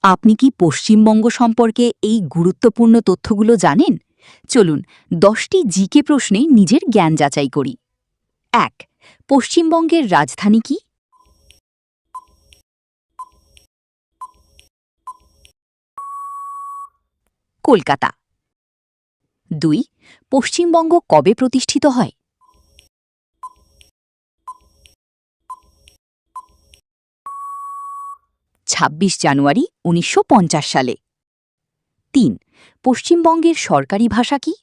আপনি কি পশ্চিমবঙ্গ সম্পর্কে এই গুরুত্বপূর্ণ তথ্যগুলো জানেন? চলুন 10টি জিকে প্রশ্নে নিজের জ্ঞান যাচাই করি। ১. পশ্চিমবঙ্গের রাজধানী কি? কলকাতা। ২. পশ্চিমবঙ্গ কবে প্রতিষ্ঠিত হয়? ২৬ জানুয়ারি ১৯৫০ সালে। ৩. পশ্চিমবঙ্গের সরকারি ভাষা কি?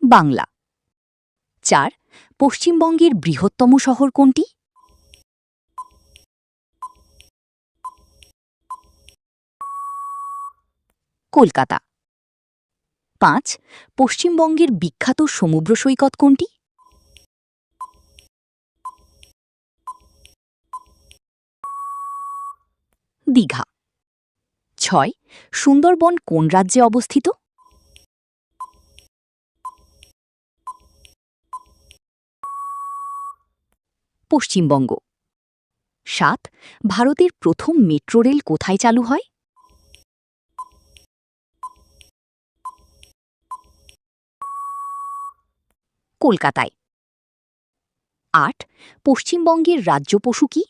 বাংলা। ৪. পশ্চিমবঙ্গের বৃহত্তম শহর কোনটি? কলকাতা। ৫. পশ্চিমবঙ্গের বিখ্যাত সমুদ্র সৈকত কোনটি? দীঘা। ৬. সুন্দরবন কোন রাজ্যে অবস্থিত? পশ্চিমবঙ্গ। ৭. ভারতের প্রথম মেট্রো রেল কোথায় চালু হয়? কলকাতায়। ৮. পশ্চিমবঙ্গের রাজ্য পশু কি?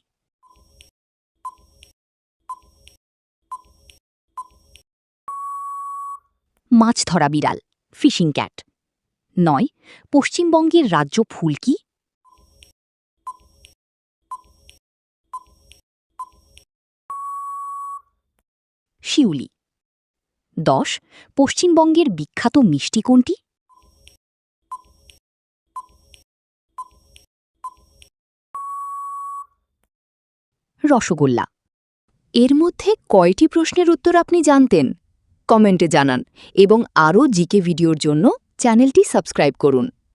মাছ ধরা বিড়াল, ফিশিং ক্যাট। ৯. পশ্চিমবঙ্গের রাজ্য ফুল কি? শিউলি। ১০. পশ্চিমবঙ্গের বিখ্যাত মিষ্টি কোনটি? রসগোল্লা। এর মধ্যে কয়টি প্রশ্নের উত্তর আপনি জানতেন? কমেন্টে জানান এবং আরও জিকে ভিডিওর জন্য চ্যানেলটি সাবস্ক্রাইব করুন।